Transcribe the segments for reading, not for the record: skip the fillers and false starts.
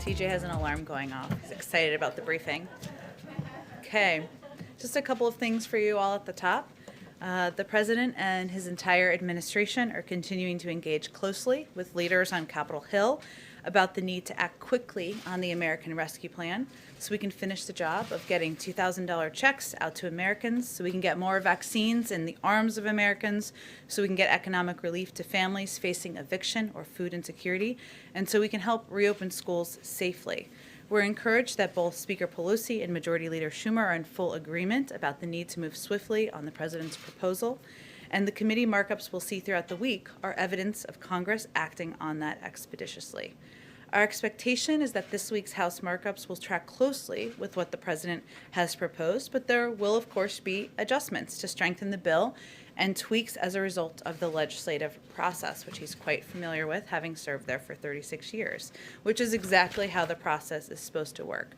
TJ has an alarm going off. He's excited about the briefing. Okay, just a couple of things for you all at the top. The president and his entire administration are continuing to engage closely with leaders on Capitol Hill about the need to act quickly on the American Rescue Plan so we can finish the job of getting $2,000 checks out to Americans, so we can get more vaccines in the arms of Americans, so we can get economic relief to families facing eviction or food insecurity, and so we can help reopen schools safely. We're encouraged that both Speaker Pelosi and Majority Leader Schumer are in full agreement about the need to move swiftly on the president's proposal, and the committee markups we'll see throughout the week are evidence of Congress acting on that expeditiously. Our expectation is that this week's House markups will track closely with what the president has proposed, but there will, of course, be adjustments to strengthen the bill and tweaks as a result of the legislative process, which he's quite familiar with, having served there for 36 years, which is exactly how the process is supposed to work.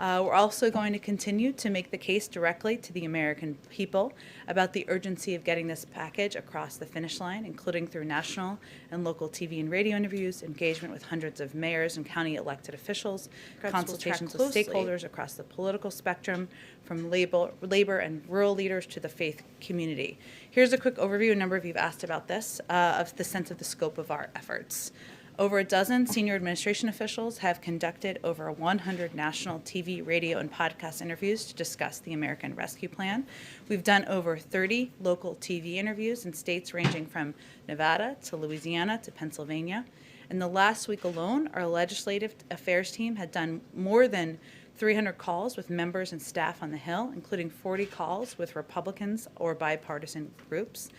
We're also going to continue to make the case directly to the American people about the urgency of getting this package across the finish line, including through national and local TV and radio interviews, engagement with hundreds of mayors and county elected officials, consultations with stakeholders across the political spectrum, from labor and rural leaders to the faith community. Here's a quick overview, a number of you have asked about this, of the sense of the scope of our efforts. Over a dozen senior administration officials have conducted over 100 national TV, radio, and podcast interviews to discuss the American Rescue Plan. We've done over 30 local TV interviews in states ranging from Nevada to Louisiana to Pennsylvania. In the last week alone, our legislative affairs team had done more than 300 calls with members and staff on the Hill, including 40 calls with Republicans or bipartisan groups.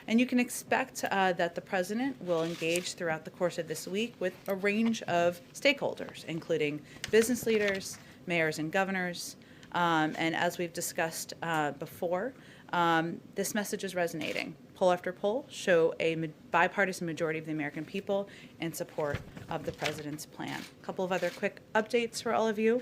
And you can expect that the president will engage throughout the course of this week with a range of stakeholders, including business leaders, mayors and governors. And as we've discussed before, this message is resonating. Poll after poll show a bipartisan majority of the American people in support of the president's plan. A couple of other quick updates for all of you.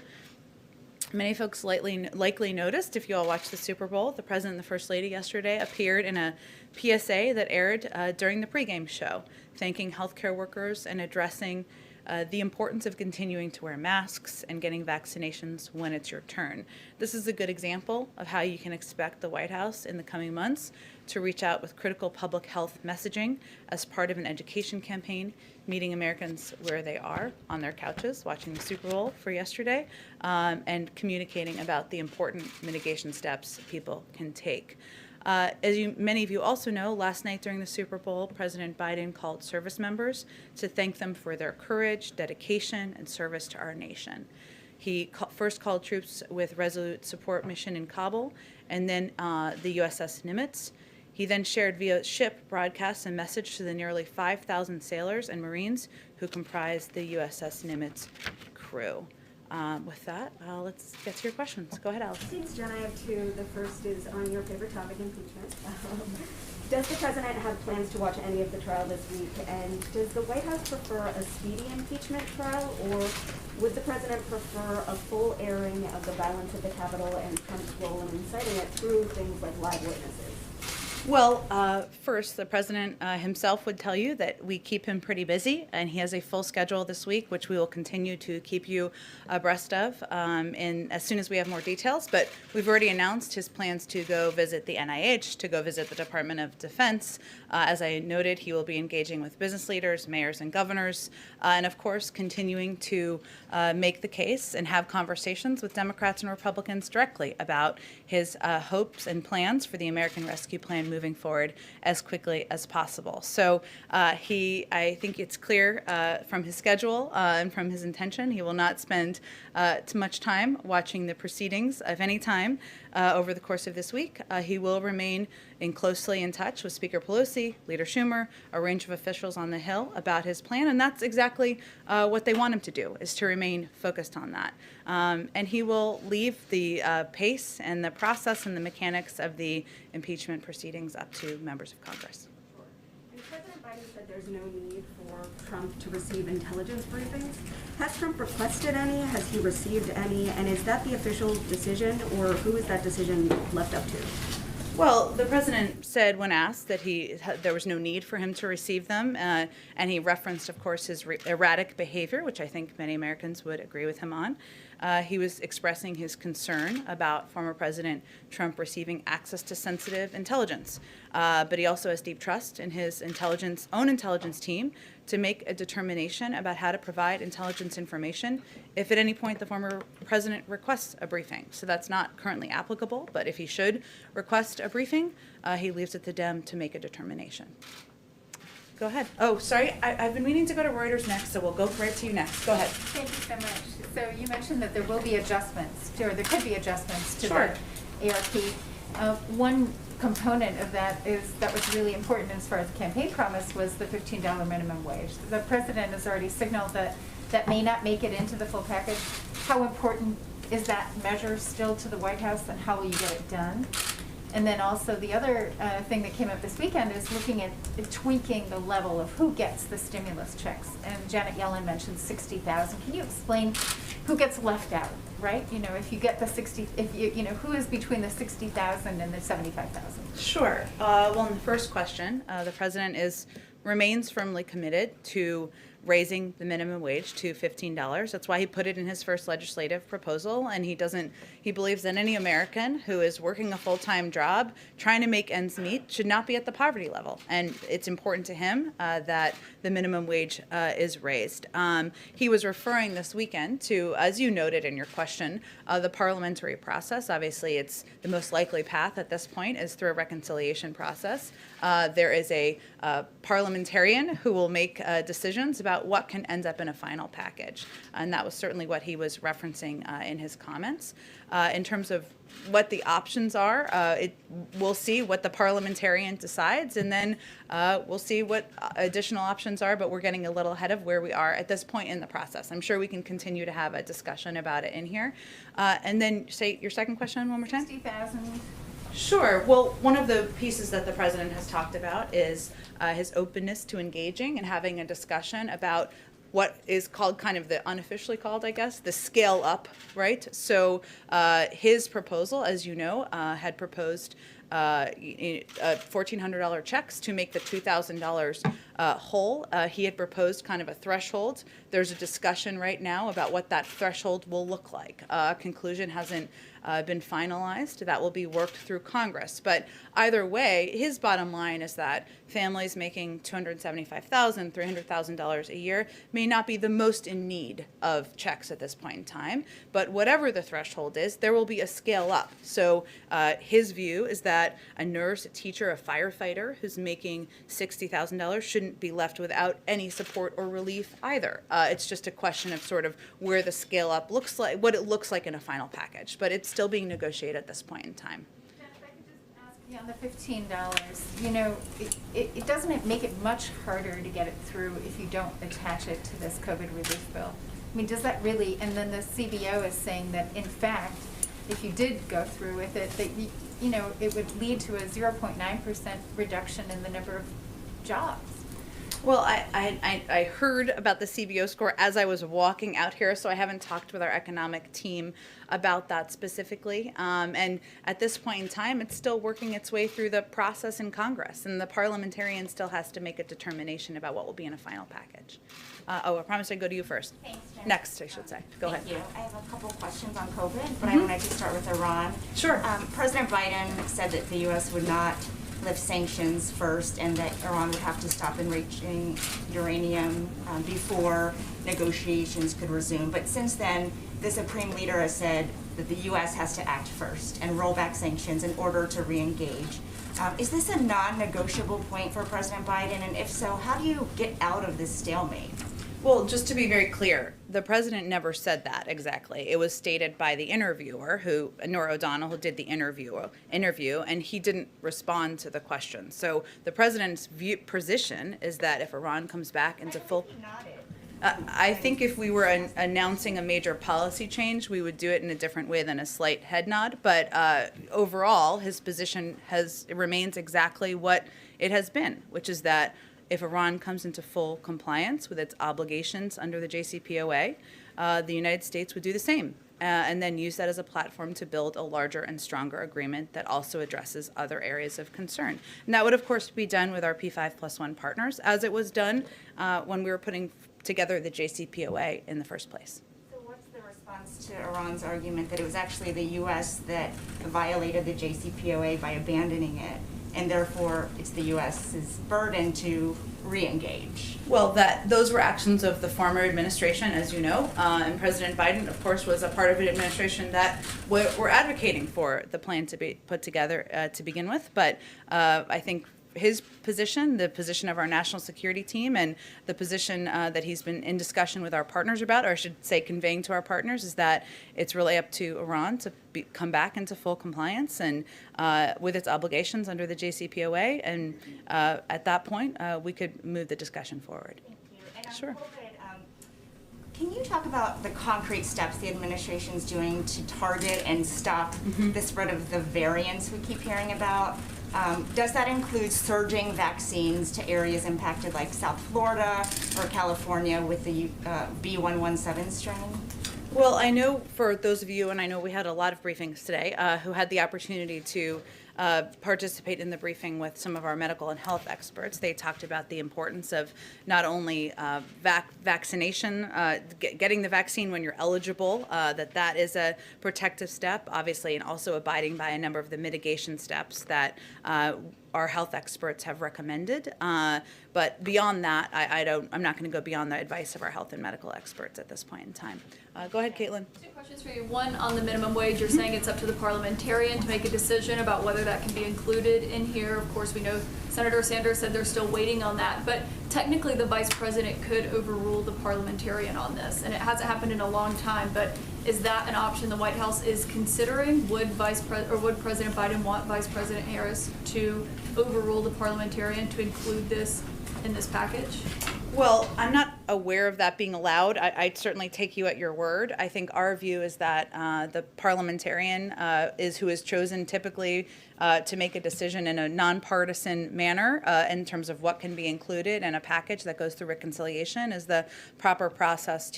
Many folks likely noticed, if you all watched the Super Bowl, the President and the First Lady yesterday appeared in a PSA that aired during the pregame show, thanking healthcare workers and addressing the importance of continuing to wear masks and getting vaccinations when it's your turn. This is a good example of how you can expect the White House in the coming months to reach out with critical public health messaging as part of an education campaign, meeting Americans where they are, on their couches, watching the Super Bowl for yesterday, and communicating about the important mitigation steps people can take. As many of you also know, last night during the Super Bowl, President Biden called service members to thank them for their courage, dedication, and service to our nation. He first called troops with Resolute Support Mission in Kabul, and then the USS Nimitz. He then shared via ship broadcasts a message to the nearly 5,000 sailors and Marines who comprise the USS Nimitz crew. With that, let's get to your questions. Go ahead, Alice. Thanks, Jen. I have two. The first is on your favorite topic, impeachment. Does the president have plans to watch any of the trial this week? And does the White House prefer a speedy impeachment trial, or would the president prefer a full airing of the violence at the Capitol and Trump's role in inciting it through things like live witnesses? Well, first, the president himself would tell you that we keep him pretty busy, and he has a full schedule this week, which we will continue to keep you abreast of as soon as we have more details. But we've already announced his plans to go visit the NIH, to go visit the Department of Defense. As I noted, he will be engaging with business leaders, mayors, and governors, and of course, continuing to make the case and have conversations with Democrats and Republicans directly about his hopes and plans for the American Rescue Plan moving forward as quickly as possible. So I think it's clear from his schedule and from his intention, he will not spend too much time watching the proceedings of any time over the course of this week. He will remain closely in touch with Speaker Pelosi, Leader Schumer, a range of officials on the Hill about his plan, and that's exactly what they want him to do, is to remain focused on that. And he will leave the pace and the process and the mechanics of the impeachment proceedings up to members of Congress. And President Biden said there's no need for Trump to receive intelligence briefings. Has Trump requested any? Has he received any? And is that the official decision, or who is that decision left up to? Well, the president said when asked that there was no need for him to receive them, and he referenced, of course, his erratic behavior, which I think many Americans would agree with him on. He was expressing his concern about former President Trump receiving access to sensitive intelligence, but he also has deep trust in his own intelligence team to make a determination about how to provide intelligence information if at any point the former president requests a briefing. So that's not currently applicable, but if he should request a briefing, he leaves it to them to make a determination. Go ahead. Oh, sorry, I've been meaning to go to Reuters next, so we'll go right to you next. Go ahead. Thank you so much. So you mentioned that there will be adjustments, or there could be adjustments to Sure. the ARP. One component of that was really important as far as the campaign promise was the $15 minimum wage. The president has already signaled that that may not make it into the full package. How important is that measure still to the White House, and how will you get it done? And then also the other thing that came up this weekend is looking at tweaking the level of who gets the stimulus checks. And Janet Yellen mentioned 60,000. Can you explain who gets left out, right? You know, if you get the 60, if you know, who is between the 60,000 and the 75,000? Sure. Well, in the first question, the president remains firmly committed to raising the minimum wage to $15. That's why he put it in his first legislative proposal, and he believes that any American who is working a full-time job trying to make ends meet should not be at the poverty level, and it's important to him that the minimum wage is raised. He was referring this weekend to, as you noted in your question, the parliamentary process. Obviously, it's the most likely path at this point is through a reconciliation process. There is a parliamentarian who will make decisions about what can end up in a final package. And that was certainly what he was referencing in his comments. In terms of what the options are, we'll see what the parliamentarian decides, and then we'll see what additional options are, but we're getting a little ahead of where we are at this point in the process. I'm sure we can continue to have a discussion about it in here. And then say your second question one more time. 60,000. Sure. Well, one of the pieces that the president has talked about is his openness to engaging and having a discussion about what is called, kind of the unofficially called, I guess, the scale up, right? So his proposal, as you know, had proposed $1,400 checks to make the $2,000 whole. He had proposed kind of a threshold. There's a discussion right now about what that threshold will look like. Conclusion hasn't been finalized. That will be worked through Congress. But either way, his bottom line is that families making $275,000, $300,000 a year may not be the most in need of checks at this point in time. But whatever the threshold is, there will be a scale up. So his view is that a nurse, a teacher, a firefighter who's making $60,000 shouldn't be left without any support or relief either. It's just a question of sort of where the scale up looks like, what it looks like in a final package. But it's still being negotiated at this point in time. If I could just ask you on the $15, you know, it doesn't make it much harder to get it through if you don't attach it to this COVID relief bill. I mean, does that really, and then the CBO is saying that in fact, if you did go through with it, that you know, it would lead to a 0.9% reduction in the number of jobs. Well, I heard about the CBO score as I was walking out here, so I haven't talked with our economic team about that specifically. And at this point in time, it's still working its way through the process in Congress, and the parliamentarian still has to make a determination about what will be in a final package. I promised I'd go to you first. Thanks, Jen. Next, I should say. Go ahead. Thank you. I have a couple questions on COVID, but I wanted to start with Iran. Sure. President Biden said that the U.S. would not lift sanctions first and that Iran would have to stop enriching uranium before negotiations could resume. But since then, the Supreme Leader has said that the U.S. has to act first and roll back sanctions in order to re-engage. Is this a non-negotiable point for President Biden? And if so, how do you get out of this stalemate? Well, just to be very clear, the president never said that exactly. It was stated by the interviewer, Nora O'Donnell, who did the interview, and he didn't respond to the question. So the president's position is that if Iran comes back into full... I think if we were announcing a major policy change, we would do it in a different way than a slight head nod. But overall, his position remains exactly what it has been, which is that if Iran comes into full compliance with its obligations under the JCPOA, the United States would do the same. and then use that as a platform to build a larger and stronger agreement that also addresses other areas of concern. And that would, of course, be done with our P5+1 partners, as it was done when we were putting together the JCPOA in the first place. So what's the response to Iran's argument that it was actually the U.S. that violated the JCPOA by abandoning it, and therefore it's the U.S.'s burden to re-engage? Well, those were actions of the former administration, as you know, and President Biden, of course, was a part of an administration that were advocating for the plan to be put together to begin with. But I think his position, the position of our national security team, and the position that he's been in discussion with our partners about, or I should say conveying to our partners, is that it's really up to Iran to come back into full compliance and with its obligations under the JCPOA. And at that point, we could move the discussion forward. Thank you. And on Sure. COVID, can you talk about the concrete steps the administration is doing to target and stop the spread of the variants we keep hearing about? Does that include surging vaccines to areas impacted like South Florida or California with the B117 strain? Well, I know for those of you, and I know we had a lot of briefings today, who had the opportunity to participate in the briefing with some of our medical and health experts. They talked about the importance of not only vaccination, getting the vaccine when you're eligible, that is a protective step, obviously, and also abiding by a number of the mitigation steps that our health experts have recommended. But beyond that, I'm not going to go beyond the advice of our health and medical experts at this point in time. Go ahead, Caitlin. Two questions for you. One, on the minimum wage, you're saying it's up to the parliamentarian to make a decision about whether that can be included in here. Of course, we know Senator Sanders said they're still waiting on that, but technically the vice president could overrule the parliamentarian on this, and it hasn't happened in a long time, but is that an option the White House is considering? Would President Biden want Vice President Harris to overrule the parliamentarian to include this in this package? Well, I'm not aware of that being allowed. I'd certainly take you at your word. I think our view is that the parliamentarian is who is chosen typically to make a decision in a nonpartisan manner in terms of what can be included in a package that goes through reconciliation is the proper process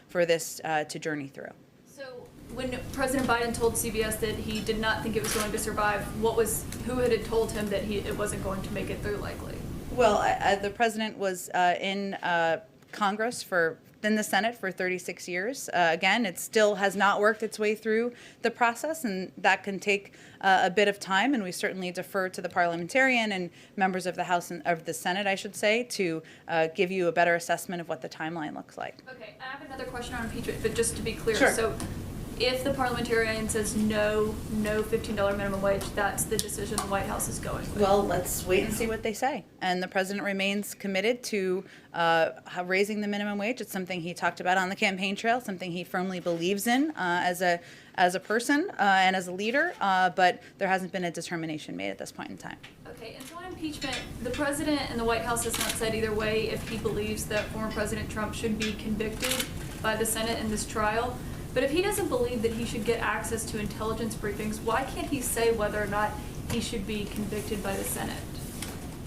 for this to journey through. So when President Biden told CBS that he did not think it was going to survive, who had told him that it wasn't going to make it through likely? Well, the president was in Congress in the Senate for 36 years. Again, it still has not worked its way through the process, and that can take a bit of time, and we certainly defer to the parliamentarian and members of the House and of the Senate, I should say, to give you a better assessment of what the timeline looks like. Okay, I have another question on impeachment, but just to be clear. Sure. So if the parliamentarian says no $15 minimum wage, that's the decision the White House is going with? Well, let's wait and see what they say. And the president remains committed to raising the minimum wage. It's something he talked about on the campaign trail, something he firmly believes in as a person and as a leader, but there hasn't been a determination made at this point in time. Okay, and so on impeachment, the president and the White House has not said either way if he believes that former President Trump should be convicted by the Senate in this trial. But if he doesn't believe that he should get access to intelligence briefings, why can't he say whether or not he should be convicted by the Senate?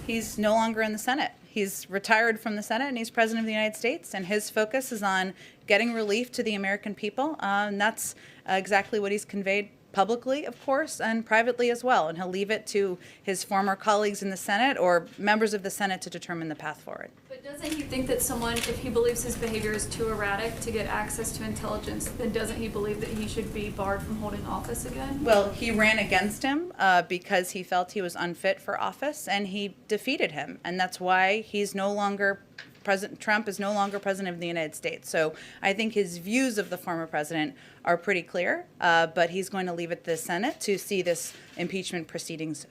He's no longer in the Senate. He's retired from the Senate, and he's president of the United States, and his focus is on getting relief to the American people, and that's exactly what he's conveyed publicly, of course, and privately as well, and he'll leave it to his former colleagues in the Senate or members of the Senate to determine the path forward. But doesn't he think that someone, if he believes his behavior is too erratic to get access to intelligence, then doesn't he believe that he should be barred from holding office again? Well, he ran against him because he felt he was unfit for office, and he defeated him, and that's why he's no longer President Trump is no longer president of the United States. So I think his views of the former president are pretty clear, but he's going to leave it to the Senate to see this impeachment proceedings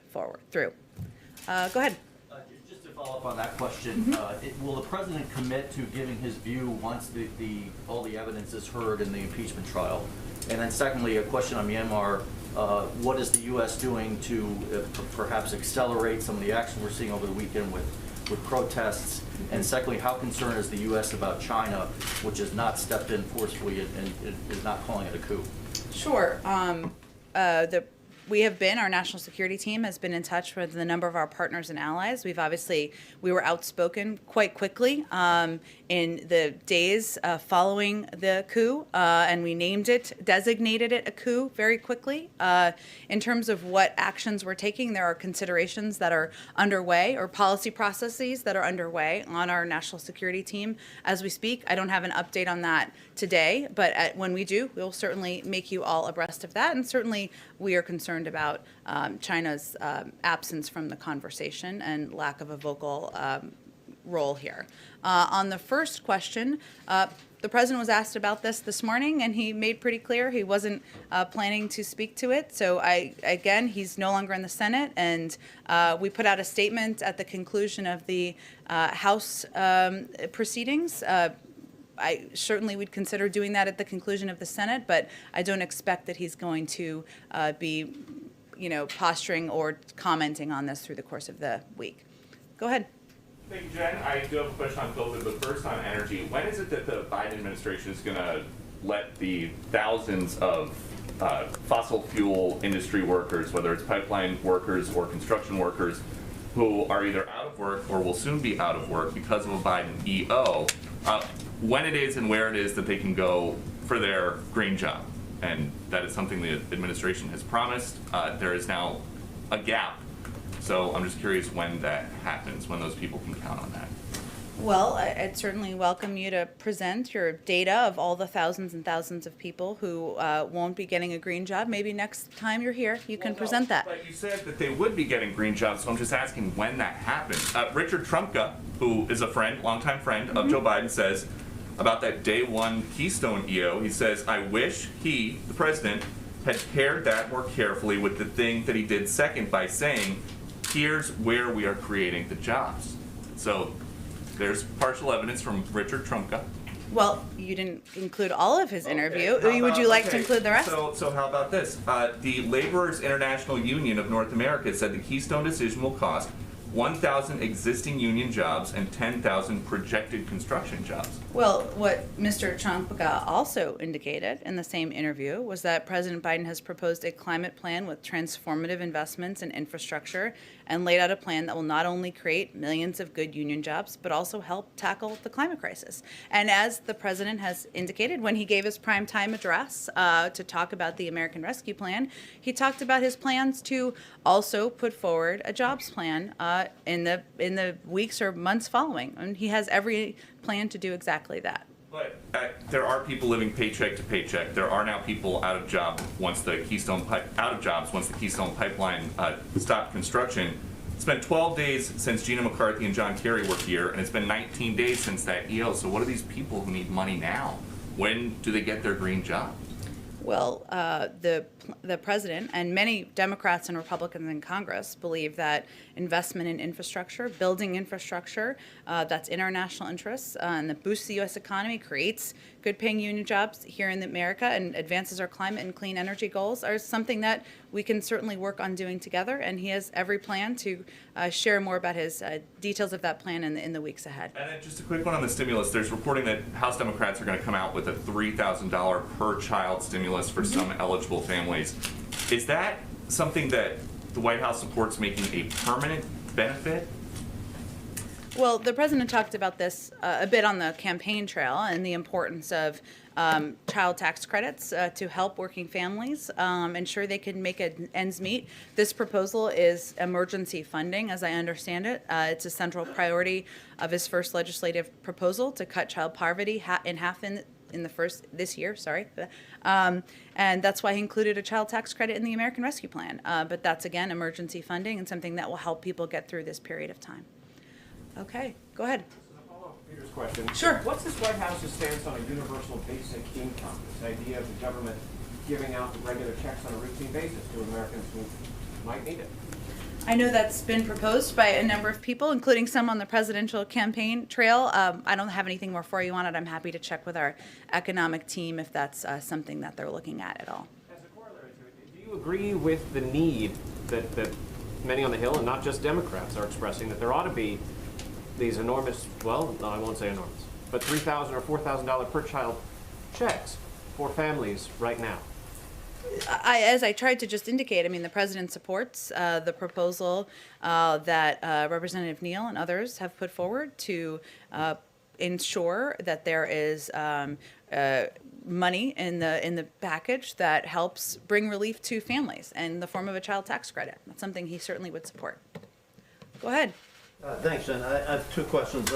through. Go ahead. Just to follow up on that question, will the president commit to giving his view once all the evidence is heard in the impeachment trial? And then secondly, a question on Myanmar. What is the U.S. doing to perhaps accelerate some of the action we're seeing over the weekend with protests? And secondly, how concerned is the U.S. about China, which has not stepped in forcefully and is not calling it a coup? Sure. The our national security team has been in touch with a number of our partners and allies. We were outspoken quite quickly in the days following the coup, and we designated it a coup very quickly. In terms of what actions we're taking, there are considerations that are underway or policy processes that are underway on our national security team as we speak. I don't have an update on that today, but when we do, we'll certainly make you all abreast of that. And certainly we are concerned about China's absence from the conversation and lack of a vocal role here. On the first question, the president was asked about this morning, and he made pretty clear he wasn't planning to speak to it. So again, he's no longer in the Senate, and we put out a statement at the conclusion of the House proceedings. I certainly would consider doing that at the conclusion of the Senate, but I don't expect that he's going to be, posturing or commenting on this through the course of the week. Go ahead. Thank you, Jen. I do have a question on COVID, but first on energy. When is it that the Biden administration is going to let the thousands of fossil fuel industry workers, whether it's pipeline workers or construction workers, who are either out of work or will soon be out of work because of a Biden EO, when it is and where it is that they can go for their green job? And that is something the administration has promised. There is now a gap. So I'm just curious when that happens, when those people can count on that. Well, I'd certainly welcome you to present your data of all the thousands and thousands of people who won't be getting a green job. Maybe next time you're here, you can present that. But you said that they would be getting green jobs, so I'm just asking when that happens. Richard Trumka, who is a friend, longtime friend of Joe Biden, says about that day one Keystone EO, he says, I wish he, the president, had paired that more carefully with the thing that he did second by saying, here's where we are creating the jobs. So there's partial evidence from Richard Trumka. Well, you didn't include all of his interview. Okay. Would you like to include the rest? So how about this? The Laborers International Union of North America said the Keystone decision will cost 1,000 existing union jobs and 10,000 projected construction jobs. Well, what Mr. Trumka also indicated in the same interview was that President Biden has proposed a climate plan with transformative investments in infrastructure and laid out a plan that will not only create millions of good union jobs, but also help tackle the climate crisis. And as the president has indicated when he gave his primetime address to talk about the American Rescue Plan, he talked about his plans to also put forward a jobs plan in the weeks or months following. And he has every plan to do exactly that. But there are people living paycheck to paycheck. There are now people out of jobs once the Keystone Pipeline stopped construction. It's been 12 days since Gina McCarthy and John Kerry were here, and it's been 19 days since that EO. So what are these people who need money now? When do they get their green job? Well, the president and many Democrats and Republicans in Congress believe that investment in infrastructure, building infrastructure that's in our national interests and that boosts the U.S. economy, creates good-paying union jobs here in America and advances our climate and clean energy goals are something that we can certainly work on doing together. And he has every plan to share more about his details of that plan in the weeks ahead. And then just a quick one on the stimulus. There's reporting that House Democrats are going to come out with a $3,000 per child stimulus for some eligible families. Is that something that the White House supports making a permanent benefit? Well, the president talked about this a bit on the campaign trail and the importance of child tax credits to help working families ensure they can make ends meet. This proposal is emergency funding, as I understand it. It's a central priority of his first legislative proposal to cut child poverty in half this year. And that's why he included a child tax credit in the American Rescue Plan. But that's, again, emergency funding and something that will help people get through this period of time. Okay, go ahead. A follow-up to Peter's question. Sure. What's this White House's stance on a universal basic income? This idea of the government giving out the regular checks on a routine basis to Americans who might need it. I know that's been proposed by a number of people, including some on the presidential campaign trail. I don't have anything more for you on it. I'm happy to check with our economic team if that's something that they're looking at all. As a corollary to it, do you agree with the need that many on the Hill, and not just Democrats, are expressing that there ought to be these enormous, well, no, I won't say enormous, but $3,000 or $4,000 per child checks for families right now? As I tried to just indicate, I mean, the president supports the proposal that Representative Neal and others have put forward to ensure that there is money in the package that helps bring relief to families in the form of a child tax credit. That's something he certainly would support. Go ahead. Thanks, Jen. I have two questions.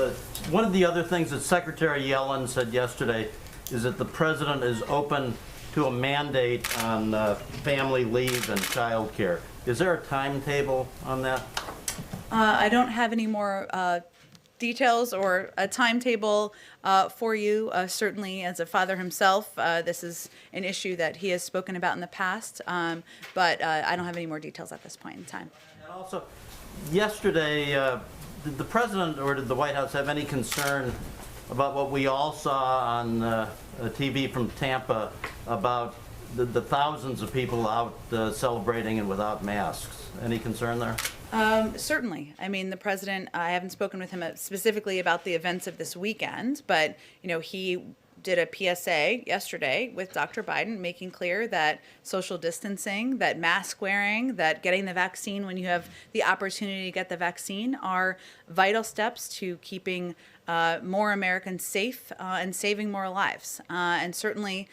One of the other things that Secretary Yellen said yesterday is that the president is open to a mandate on family leave and child care. Is there a timetable on that? I don't have any more details or a timetable for you. Certainly, as a father himself, this is an issue that he has spoken about in the past, but I don't have any more details at this point in time. And also, yesterday, did the president or did the White House have any concern about what we all saw on TV from Tampa about the thousands of people out celebrating and without masks? Any concern there? Certainly. I mean, the president, I haven't spoken with him specifically about the events of this weekend, but, you know, he did a PSA yesterday with Dr. Biden, making clear that social distancing, that mask wearing, that getting the vaccine when you have the opportunity to get the vaccine are vital steps to keeping more Americans safe and saving more lives. And certainly,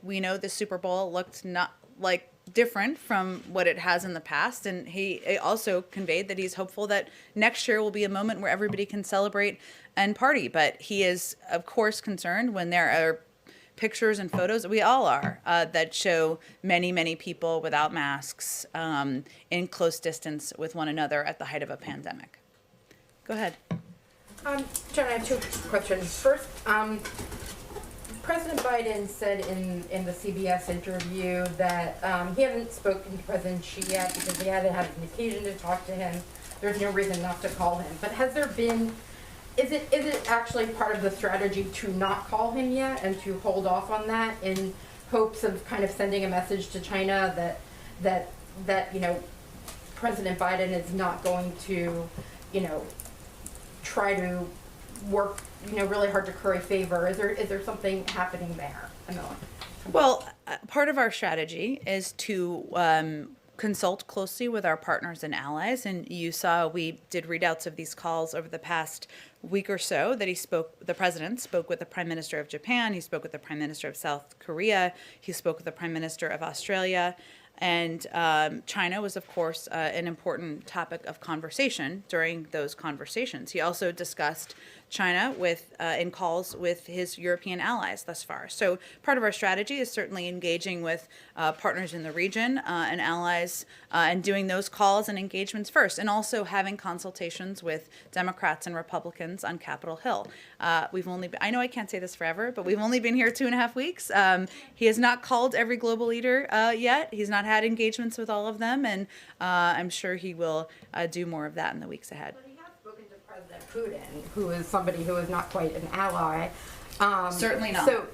we know the Super Bowl looked not like different from what it has in the past, and he also conveyed that he's hopeful that next year will be a moment where everybody can celebrate and party. But he is, of course, concerned when there are pictures and photos, we all are, that show many, many people without masks in close distance with one another at the height of a pandemic. Go ahead. Jen, I have two questions. First, President Biden said in the CBS interview that he hadn't spoken to President Xi yet because he hadn't had an occasion to talk to him. There's no reason not to call him. But has there been, is it actually part of the strategy to not call him yet and to hold off on that in hopes of kind of sending a message to China that you know, President Biden is not going to, you know, try to work, you know, really hard to curry favor? Is there something happening there? Well, part of our strategy is to consult closely with our partners and allies. And you saw we did readouts of these calls over the past week or so that the president spoke with the Prime Minister of Japan, he spoke with the Prime Minister of South Korea, he spoke with the Prime Minister of Australia. And China was, of course, an important topic of conversation during those conversations. He also discussed China in calls with his European allies thus far. So part of our strategy is certainly engaging with partners in the region and allies and doing those calls and engagements first, and also having consultations with Democrats and Republicans on Capitol Hill. I know I can't say this forever, but we've only been here 2.5 weeks. He has not called every global leader yet. He's not had engagements with all of them, and I'm sure he will do more of that in the weeks ahead. But he has spoken to President Putin, who is somebody who is not quite an ally. Certainly not. So,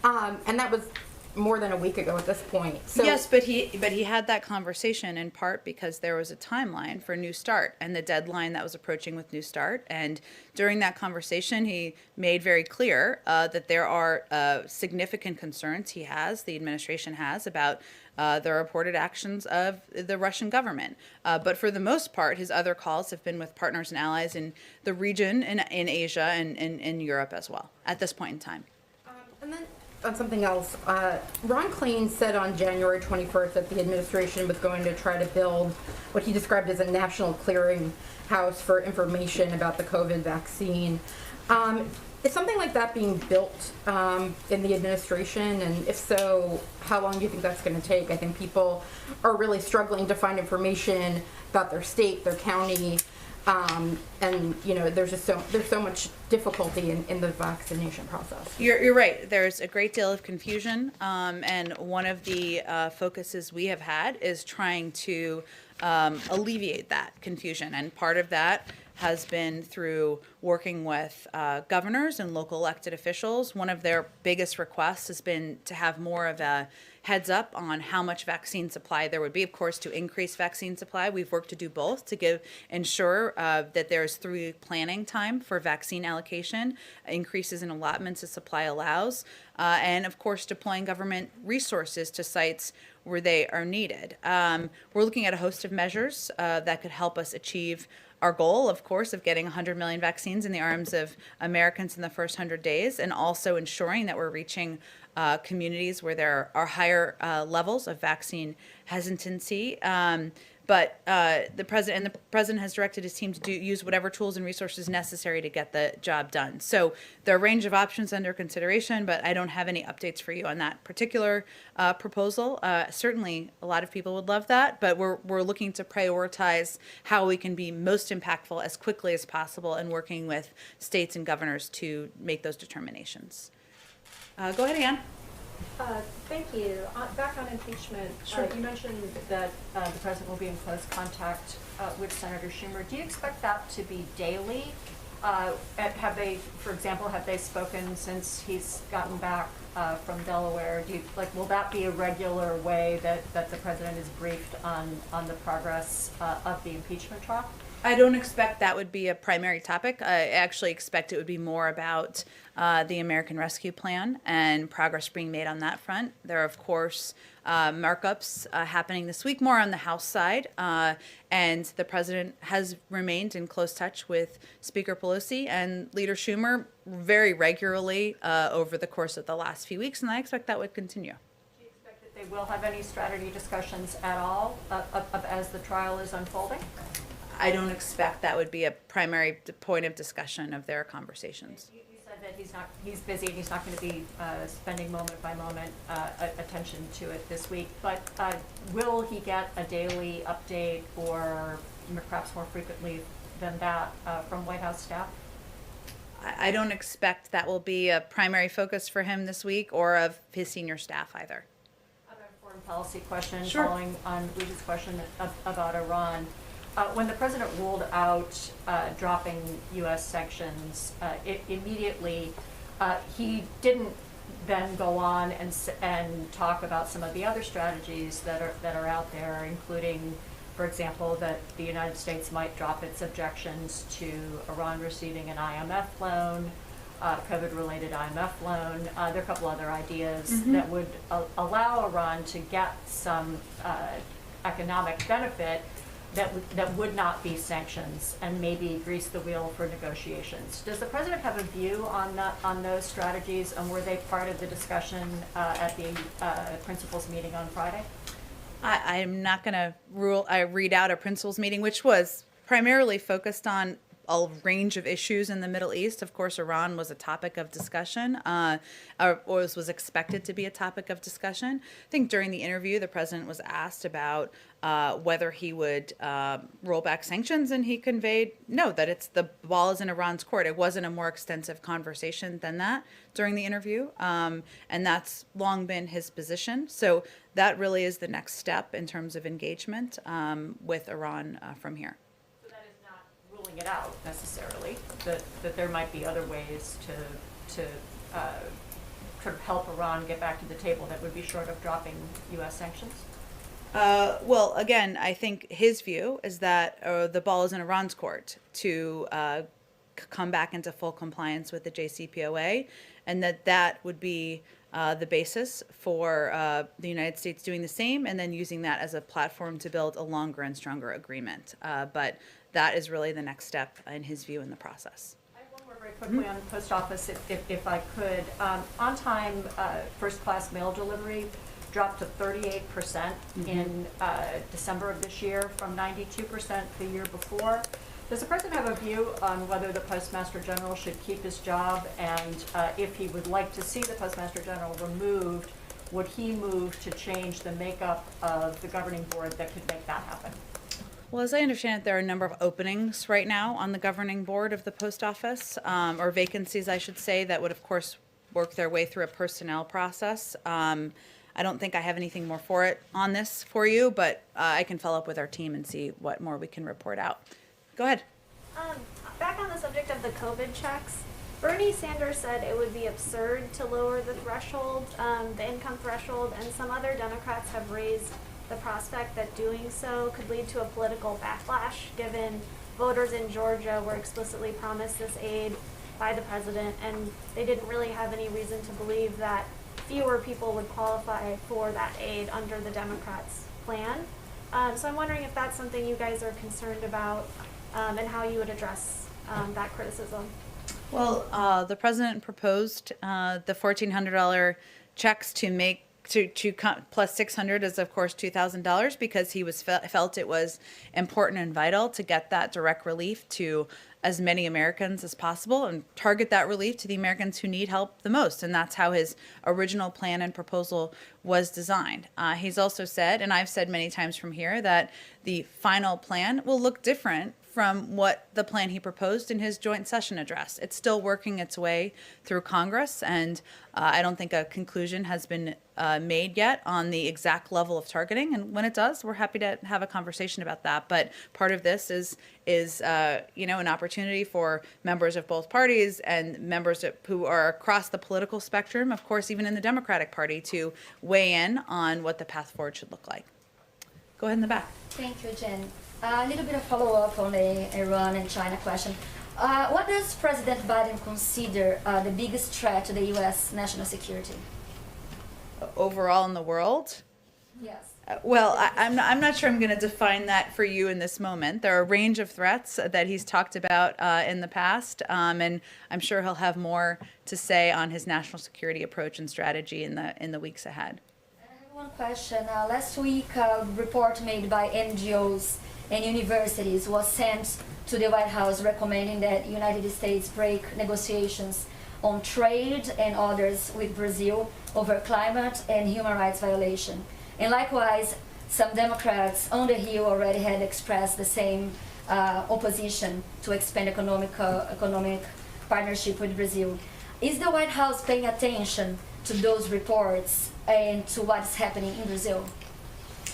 Yes. And that was more than a week ago at this point. So, Yes, but he had that conversation in part because there was a timeline for New START and the deadline that was approaching with New START. And during that conversation, he made very clear that there are significant concerns the administration has about the reported actions of the Russian government. But for the most part, his other calls have been with partners and allies in the region, in Asia, and in Europe as well, at this point in time. and then on something else, Ron Klain said on January 21st that the administration was going to try to build what he described as a national clearinghouse for information about the COVID vaccine. Is something like that being built in the administration? And if so, how long do you think that's going to take? I think people are really struggling to find information about their state, their county, and you know, there's so much difficulty in the vaccination process. You're right. There's a great deal of confusion, and one of the focuses we have had is trying to alleviate that confusion. And part of that has been through working with governors and local elected officials. One of their biggest requests has been to have more of a heads up on how much vaccine supply there would be. Of course, to increase vaccine supply, we've worked to do both to ensure that there's through planning time for vaccine allocation, increases in allotments as supply allows, and of course deploying government resources to sites where they are needed. We're looking at a host of measures that could help us achieve our goal, of course, of getting 100 million vaccines in the arms of Americans in the first 100 days, and also ensuring that we're reaching communities where there are higher levels of vaccine hesitancy. But the president has directed his team to use whatever tools and resources necessary to get the job done. So there are a range of options under consideration, but I don't have any updates for you on that particular proposal. Certainly, a lot of people would love that, but we're looking to prioritize how we can be most impactful as quickly as possible and working with states and governors to make those determinations. Go ahead, Ann. Thank you. Back on impeachment, you mentioned that the president will be in close contact with Senator Schumer. Do you expect that to be daily? Have they, for example, have they spoken since he's gotten back from Delaware? Will that be a regular way that the president is briefed on the progress of the impeachment trial? I don't expect that would be a primary topic. I actually expect it would be more about the American Rescue Plan and progress being made on that front. There are, of course, markups happening this week, more on the House side, and the president has remained in close touch with Speaker Pelosi and Leader Schumer very regularly over the course of the last few weeks, and I expect that would continue. Do you expect that they will have any strategy discussions at all as the trial is unfolding? I don't expect that would be a primary point of discussion of their conversations. You said that he's busy and he's not going to be spending moment by moment attention to it this week, but will he get a daily update or perhaps more frequently than that from White House staff? I don't expect that will be a primary focus for him this week or of his senior staff either. I have a foreign policy question Sure. following on Luigi's question about Iran. When the president ruled out dropping U.S. sanctions, immediately he didn't then go on and talk about some of the other strategies that are out there, including, for example, that the United States might drop its objections to Iran receiving an IMF loan, COVID-related IMF loan. There are a couple other ideas that would allow Iran to get some economic benefit that would not be sanctions and maybe grease the wheel for negotiations. Does the president have a view on those strategies, and were they part of the discussion at the principals meeting on Friday? I'm not going to read out a principals meeting, which was primarily focused on a range of issues in the Middle East. Of course, Iran was a topic of discussion, or was expected to be a topic of discussion. I think during the interview, the president was asked about whether he would roll back sanctions, and he conveyed no, that the ball is in Iran's court. It wasn't a more extensive conversation than that during the interview, and that's long been his position. So that really is the next step in terms of engagement with Iran from here. Ruling it out necessarily, that there might be other ways to sort of help Iran get back to the table that would be short of dropping U.S. sanctions? Well, again, I think his view is that the ball is in Iran's court to come back into full compliance with the JCPOA, and that would be the basis for the United States doing the same, and then using that as a platform to build a longer and stronger agreement. But that is really the next step, in his view, in the process. I have one more very quickly on the post office, if I could. On-time first-class mail delivery dropped to 38% in December of this year from 92% the year before. Does the president have a view on whether the Postmaster General should keep his job, and if he would like to see the Postmaster General removed, would he move to change the makeup of the governing board that could make that happen? Well, as I understand it, there are a number of openings right now on the governing board of the post office, or vacancies, I should say, that would, of course, work their way through a personnel process. I don't think I have anything more on this for you, but I can follow up with our team and see what more we can report out. Go ahead. Back on the subject of the COVID checks, Bernie Sanders said it would be absurd to lower the threshold, the income threshold, and some other Democrats have raised the prospect that doing so could lead to a political backlash, given voters in Georgia were explicitly promised this aid by the president, and they didn't really have any reason to believe that fewer people would qualify for that aid under the Democrats' plan. So I'm wondering if that's something you guys are concerned about, and how you would address that criticism. Well, the president proposed the $1,400 checks to make plus $600 is of course $2,000 because he was felt it was important and vital to get that direct relief to as many Americans as possible and target that relief to the Americans who need help the most. And that's how his original plan and proposal was designed. He's also said, and I've said many times from here, that the final plan will look different from what the plan he proposed in his joint session address. It's still working its way through Congress, and I don't think a conclusion has been made yet on the exact level of targeting. And when it does, we're happy to have a conversation about that. But part of this is an opportunity for members of both parties and members who are across the political spectrum, of course, even in the Democratic Party, to weigh in on what the path forward should look like. Go ahead in the back. Thank you, Jen. A little bit of follow-up on the Iran and China question. What does President Biden consider the biggest threat to the U.S. national security? Overall in the world? Yes. Well, I'm not sure I'm going to define that for you in this moment. There are a range of threats that he's talked about in the past, and I'm sure he'll have more to say on his national security approach and strategy in the weeks ahead. I have one question. Last week, a report made by NGOs and universities was sent to the White House recommending that the United States break negotiations on trade and others with Brazil over climate and human rights violation. And likewise, some Democrats on the Hill already had expressed the same opposition to expand economic partnership with Brazil. Is the White House paying attention to those reports and to what's happening in Brazil?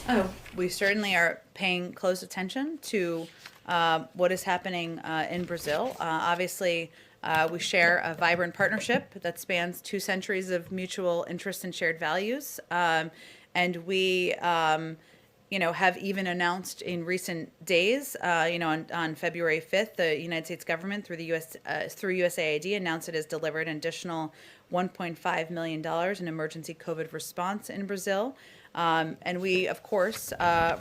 Oh, we certainly are paying close attention to what is happening in Brazil. Obviously, we share a vibrant partnership that spans 2 centuries of mutual interest and shared values. And we, have even announced in recent days, on February 5th, the United States government through the through USAID announced it has delivered an additional $1.5 million in emergency COVID response in Brazil. And we, of course,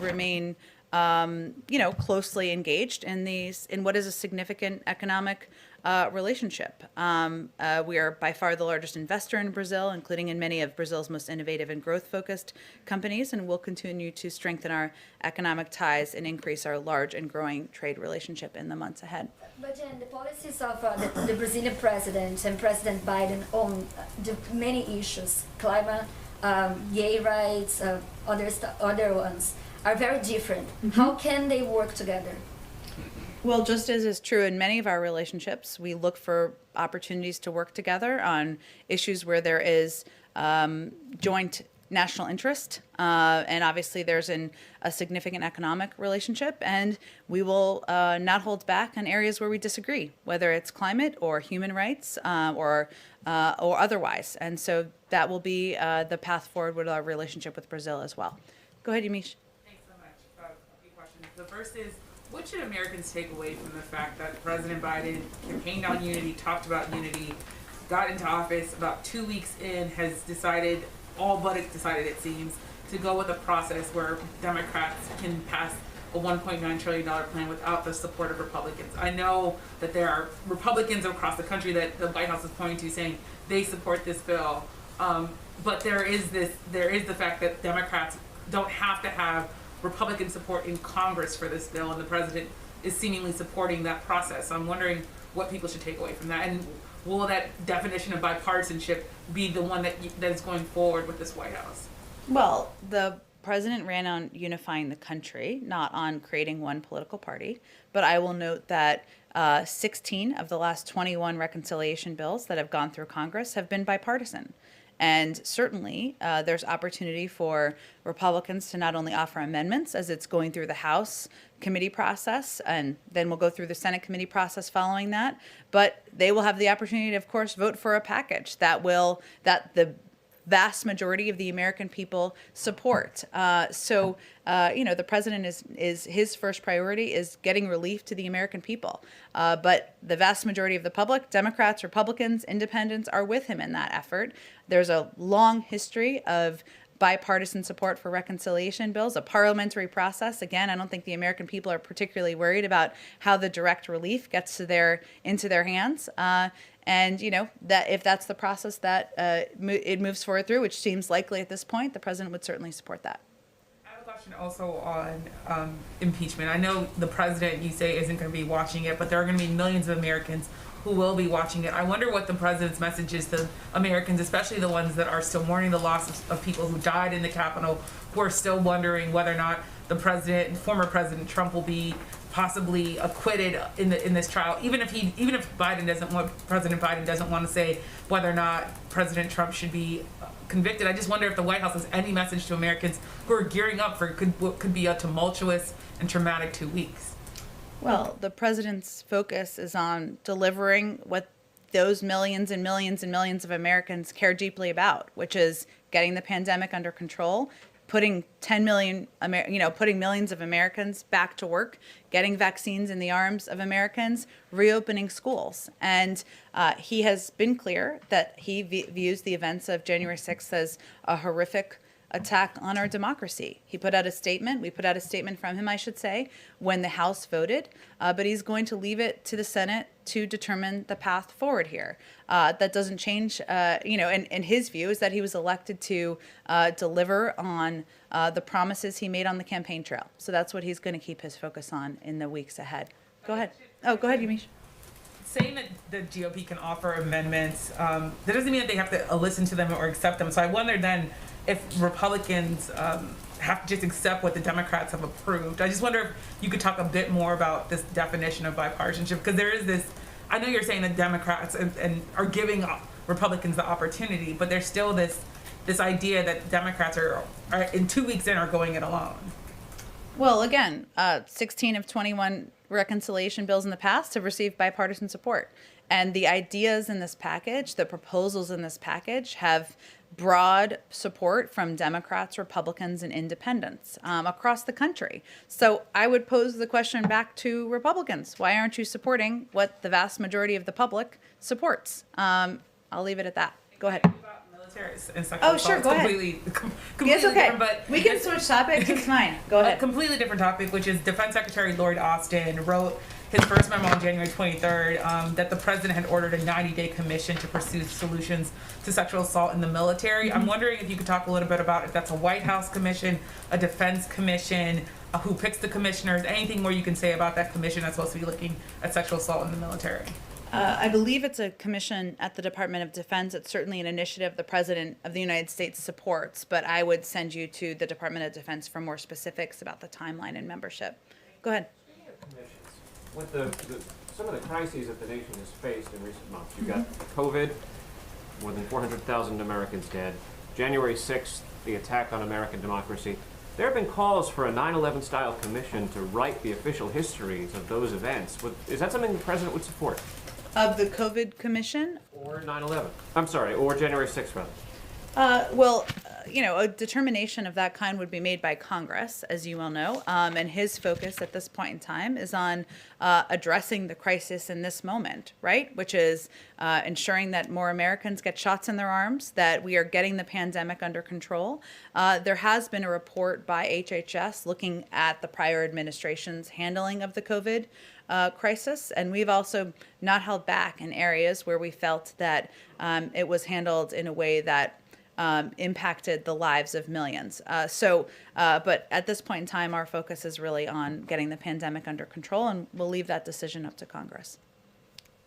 remain, closely engaged in what is a significant economic relationship. We are by far the largest investor in Brazil, including in many of Brazil's most innovative and growth-focused companies, and we'll continue to strengthen our economic ties and increase our large and growing trade relationship in the months ahead. But Jen, the policies of the Brazilian president and President Biden on the many issues, climate, gay rights, other ones, are very different. Mm-hmm. How can they work together? Well, just as is true in many of our relationships, we look for opportunities to work together on issues where there is joint national interest, and obviously there's a significant economic relationship, and we will not hold back on areas where we disagree, whether it's climate or human rights or otherwise. And so that will be the path forward with our relationship with Brazil as well. Go ahead, Yamiche. Thanks so much. A few questions. The first is, what should Americans take away from the fact that President Biden campaigned on unity, talked about unity, got into office, about 2 weeks in, has decided, all but decided it seems, to go with a process where Democrats can pass a $1.9 trillion plan without the support of Republicans? I know that there are Republicans across the country that the White House is pointing to saying they support this bill, but there is the fact that Democrats don't have to have Republican support in Congress for this bill, and the president is seemingly supporting that process. So I'm wondering what people should take away from that, and will that definition of bipartisanship be the one that is going forward with this White House? Well, the president ran on unifying the country, not on creating one political party. But I will note that 16 of the last 21 reconciliation bills that have gone through Congress have been bipartisan. And certainly, there's opportunity for Republicans to not only offer amendments as it's going through the House committee process, and then we'll go through the Senate committee process following that, but they will have the opportunity to, of course, vote for a package that the vast majority of the American people support. The president is his first priority is getting relief to the American people. But the vast majority of the public, Democrats, Republicans, independents, are with him in that effort. There's a long history of bipartisan support for reconciliation bills, a parliamentary process. Again, I don't think the American people are particularly worried about how the direct relief gets into their hands. And that if that's the process that it moves forward through, which seems likely at this point, the president would certainly support that. I have a question also on impeachment. I know the president, you say, isn't going to be watching it, but there are going to be millions of Americans who will be watching it. I wonder what the president's message is to Americans, especially the ones that are still mourning the loss of people who died in the Capitol, who are still wondering whether or not former President Trump will be possibly acquitted in this trial, even if President Biden doesn't want to say whether or not President Trump should be convicted. I just wonder if the White House has any message to Americans who are gearing up for what could be a tumultuous and traumatic 2 weeks. Well, the president's focus is on delivering what those millions and millions and millions of Americans care deeply about, which is getting the pandemic under control, putting putting millions of Americans back to work, getting vaccines in the arms of Americans, reopening schools. And he has been clear that he views the events of January 6th as a horrific attack on our democracy. He put out a statement. We put out a statement from him, I should say, when the House voted, but he's going to leave it to the Senate to determine the path forward here. That doesn't change, and his view is that he was elected to deliver on the promises he made on the campaign trail. So that's what he's going to keep his focus on in the weeks ahead. Go ahead. Oh, go ahead, Yamiche. Saying that the GOP can offer amendments, that doesn't mean that they have to listen to them or accept them. So I wonder then if Republicans have to just accept what the Democrats have approved. I just wonder if you could talk a bit more about this definition of bipartisanship, because there is this, I know you're saying that Democrats and are giving Republicans the opportunity, but there's still this idea that Democrats are in 2 weeks in are going it alone. Well, again, 16 of 21 reconciliation bills in the past have received bipartisan support. And the ideas in this package, the proposals in this package, have broad support from Democrats, Republicans, and independents across the country. So I would pose the question back to Republicans. Why aren't you supporting what the vast majority of the public supports? I'll leave it at that. Go ahead. Oh, sure, go ahead. Completely It's okay. different, but we can switch topics. It's fine. Go ahead. A completely different topic, which is Defense Secretary Lloyd Austin wrote his first memo on January 23rd that the president had ordered a 90-day commission to pursue solutions to sexual assault in the military. I'm wondering if you could talk a little bit about if that's a White House commission, a defense commission, who picks the commissioners, anything more you can say about that commission that's supposed to be looking at sexual assault in the military. I believe it's a commission at the Department of Defense. It's certainly an initiative the President of the United States supports, but I would send you to the Department of Defense for more specifics about the timeline and membership. Go ahead. With some of the crises that the nation has faced in recent months, you've got COVID, more than 400,000 Americans dead, January 6th, the attack on American democracy. There have been calls for a 9/11 style commission to write the official histories of those events. Is that something the president would support? Of the COVID commission? Or 9/11? I'm sorry, or January 6th, rather. A determination of that kind would be made by Congress, as you well know, and his focus at this point in time is on addressing the crisis in this moment, right? Which is ensuring that more Americans get shots in their arms, that we are getting the pandemic under control. There has been a report by HHS looking at the prior administration's handling of the COVID crisis, and we've also not held back in areas where we felt that it was handled in a way that impacted the lives of millions. But at this point in time, our focus is really on getting the pandemic under control, and we'll leave that decision up to Congress.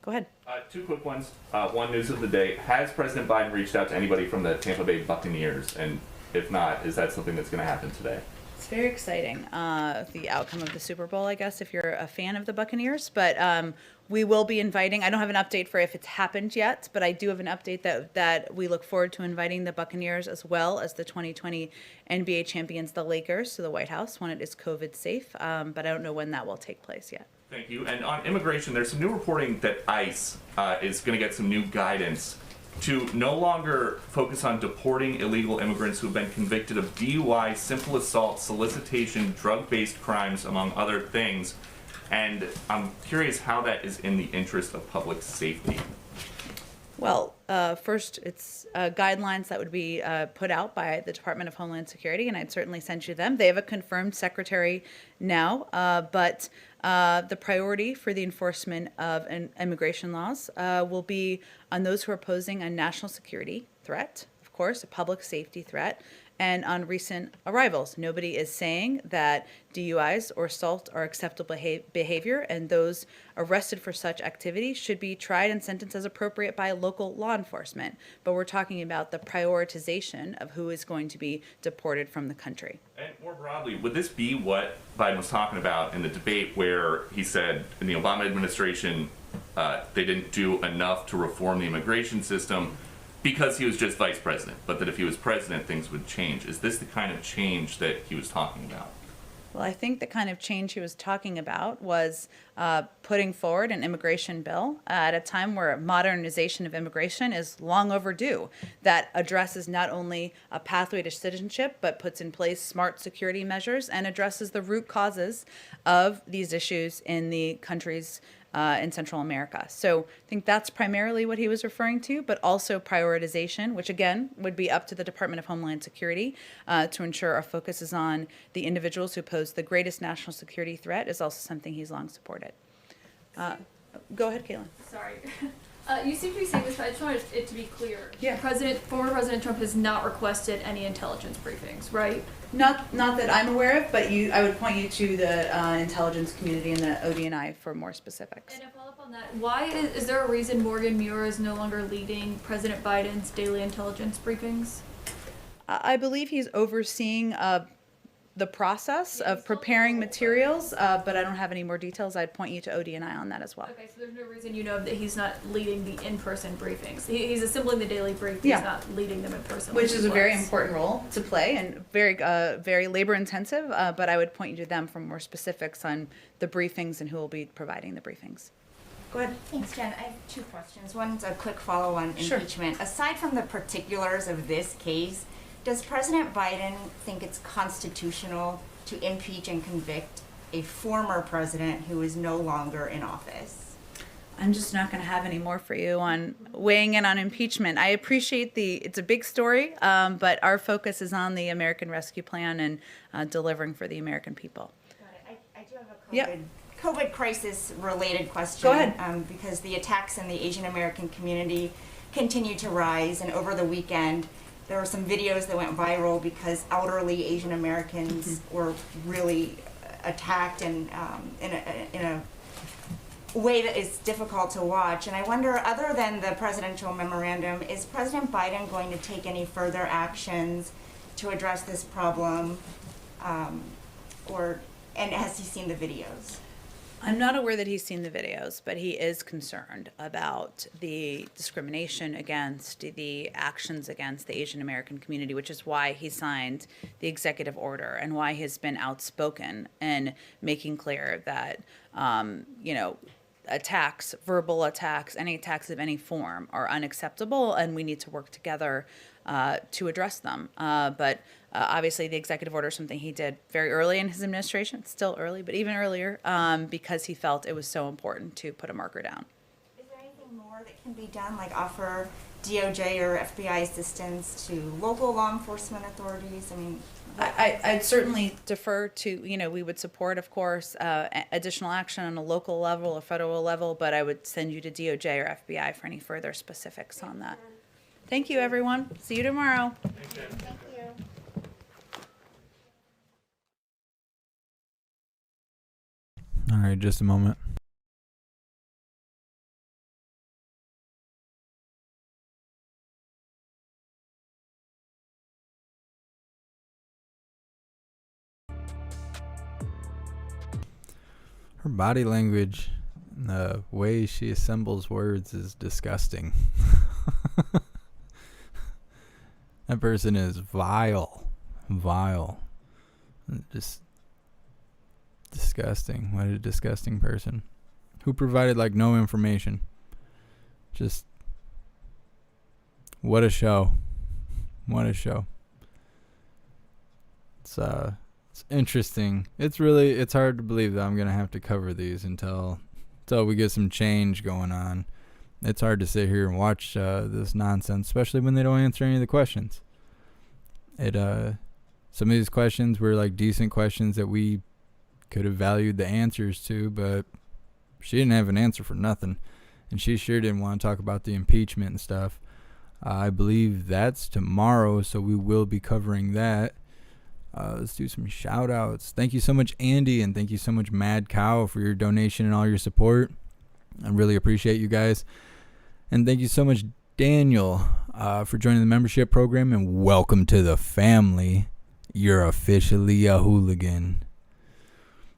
Go ahead. Two quick ones. One, news of the day. Has President Biden reached out to anybody from the Tampa Bay Buccaneers? And if not, is that something that's going to happen today? It's very exciting, the outcome of the Super Bowl, I guess, if you're a fan of the Buccaneers. But we will be inviting, I don't have an update for if it's happened yet, but I do have an update that we look forward to inviting the Buccaneers as well as the 2020 NBA champions, the Lakers, to the White House when it is COVID safe. But I don't know when that will take place yet. Thank you. And on immigration, there's some new reporting that ICE is going to get some new guidance to no longer focus on deporting illegal immigrants who have been convicted of DUI, simple assault, solicitation, drug-based crimes, among other things. And I'm curious how that is in the interest of public safety. Well, first, it's guidelines that would be put out by the Department of Homeland Security, and I'd certainly send you them. They have a confirmed secretary now, but the priority for the enforcement of immigration laws will be on those who are posing a national security threat, of course, a public safety threat, and on recent arrivals. Nobody is saying that DUIs or assault are acceptable behavior, and those arrested for such activity should be tried and sentenced as appropriate by local law enforcement. But we're talking about the prioritization of who is going to be deported from the country. And more broadly, would this be what Biden was talking about in the debate where he said in the Obama administration they didn't do enough to reform the immigration system because he was just vice president, but that if he was president, things would change? Is this the kind of change that he was talking about? Well, I think the kind of change he was talking about was putting forward an immigration bill at a time where modernization of immigration is long overdue, that addresses not only a pathway to citizenship, but puts in place smart security measures and addresses the root causes of these issues in the countries in Central America. So I think that's primarily what he was referring to, but also prioritization, which again would be up to the Department of Homeland Security to ensure our focus is on the individuals who pose the greatest national security threat, is also something he's long supported. Go ahead, Caitlin. Sorry. You seem to be saying this, but I just wanted it to be clear. Yeah. Former President Trump has not requested any intelligence briefings, right? Not that I'm aware of, but I would point you to the intelligence community and the ODNI for more specifics. And to follow up on that, why is there a reason Morgan Muir is no longer leading President Biden's daily intelligence briefings? I believe he's overseeing the process of preparing materials, but I don't have any more details. I'd point you to ODNI on that as well. Okay, so there's no reason you know that he's not leading the in-person briefings. He's assembling the daily brief, Yeah. he's not leading them in person. Which like is he a very was. important role to play and very labor intensive, but I would point you to them for more specifics on the briefings and who will be providing the briefings. Go ahead. Thanks, Jen. I have two questions. One's a quick follow on Sure. impeachment. Aside from the particulars of this case, does President Biden think it's constitutional to impeach and convict a former president who is no longer in office? I'm just not going to have any more for you on weighing in on impeachment. I appreciate it's a big story, but our focus is on the American Rescue Plan and delivering for the American people. Got it. I do have a Yep. COVID crisis related question. Go ahead. Because the attacks in the Asian American community continue to rise, and over the weekend there were some videos that went viral because elderly Asian Americans were really attacked and in a way that is difficult to watch. And I wonder, other than the presidential memorandum, is President Biden going to take any further actions to address this problem, and has he seen the videos? I'm not aware that he's seen the videos, but he is concerned about the discrimination against, the actions against the Asian American community, which is why he signed the executive order and why he's been outspoken in making clear that, attacks, verbal attacks, any attacks of any form are unacceptable, and we need to work together to address them. But obviously, the executive order is something he did very early in his administration. It's still early, but even earlier, because he felt it was so important to put a marker down. Is there anything more that can be done, like offer DOJ or FBI assistance to local law enforcement authorities? I mean, I'd certainly defer to, we would support, of course, additional action on a local level or federal level, but I would send you to DOJ or FBI for any further specifics on that. Thank you, everyone. See you tomorrow. Thank you. All right, just a moment. Her body language and the way she assembles words is disgusting. That person is vile. Vile. Just disgusting. What a disgusting person. Who provided like no information. Just what a show. What a show. It's interesting. It's hard to believe that I'm gonna have to cover these until we get some change going on. It's hard to sit here and watch this nonsense, especially when they don't answer any of the questions. Some of these questions were like decent questions that we could have valued the answers to, but she didn't have an answer for nothing, and she sure didn't want to talk about the impeachment and stuff. I believe that's tomorrow, so we will be covering that. Let's do some shout outs. Thank you so much, Andy, and thank you so much, Mad Cow, for your donation and all your support. I really appreciate you guys. And thank you so much, Daniel, for joining the membership program, and welcome to the family. You're officially a hooligan.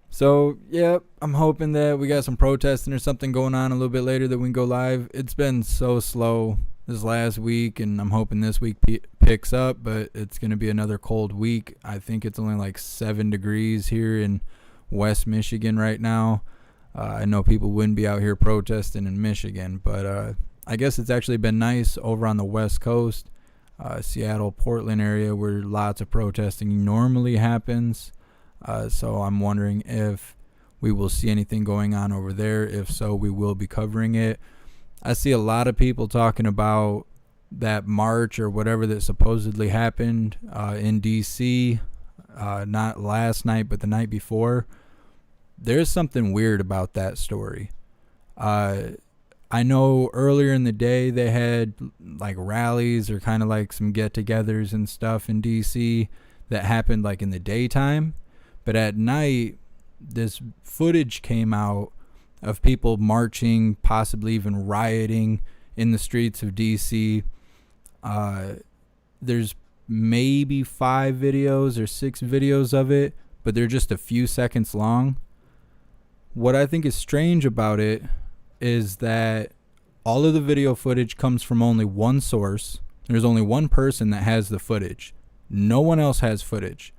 So, yep, I'm hoping that we got some protesting or something going on a little bit later that we can go live. It's been so slow this last week, and I'm hoping this week picks up, but it's going to be another cold week. I think it's only like 7 degrees here in West Michigan right now. I know people wouldn't be out here protesting in Michigan, but I guess it's actually been nice over on the West Coast, Seattle, Portland area, where lots of protesting normally happens. So I'm wondering if we will see anything going on over there. If so, we will be covering it. I see a lot of people talking about that march or whatever that supposedly happened in D.C., not last night, but the night before. There's something weird about that story. I know earlier in the day they had like rallies or kind of like some get-togethers and stuff in D.C. that happened like in the daytime. But at night, this footage came out of people marching, possibly even rioting in the streets of D.C. There's maybe 5 videos or 6 videos of it, but they're just a few seconds long. What I think is strange about it is that all of the video footage comes from only one source. There's only one person that has the footage. No one else has footage.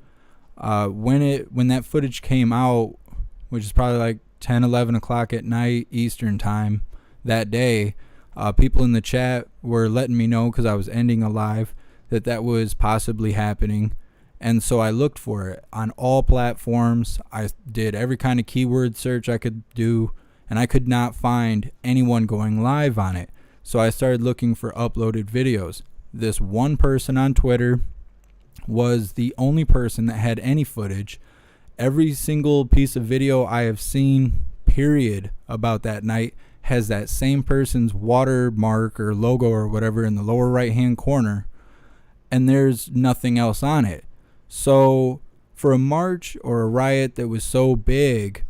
When that footage came out, which is probably like 10, 11 o'clock at night Eastern time that day, people in the chat were letting me know, because I was ending a live, that was possibly happening. And so I looked for it on all platforms. I did every kind of keyword search I could do, and I could not find anyone going live on it. So I started looking for uploaded videos. This one person on Twitter was the only person that had any footage. Every single piece of video I have seen, period, about that night has that same person's watermark or logo or whatever in the lower right hand corner, and there's nothing else on it. So for a march or a riot that was so big,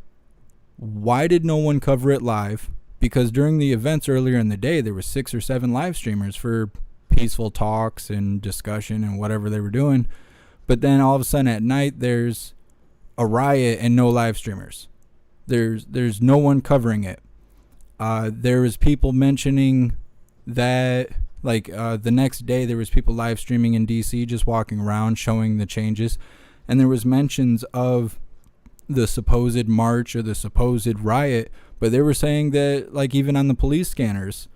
why did no one cover it live? Because during the events earlier in the day, there were 6 or 7 live streamers for peaceful talks and discussion and whatever they were doing. But then all of a sudden at night, there's a riot and no live streamers. There's no one covering it. There was people mentioning that, like, the next day there was people live streaming in DC, just walking around showing the changes, and there was mentions of the supposed march or the supposed riot, but they were saying that, like, even on the police scanners,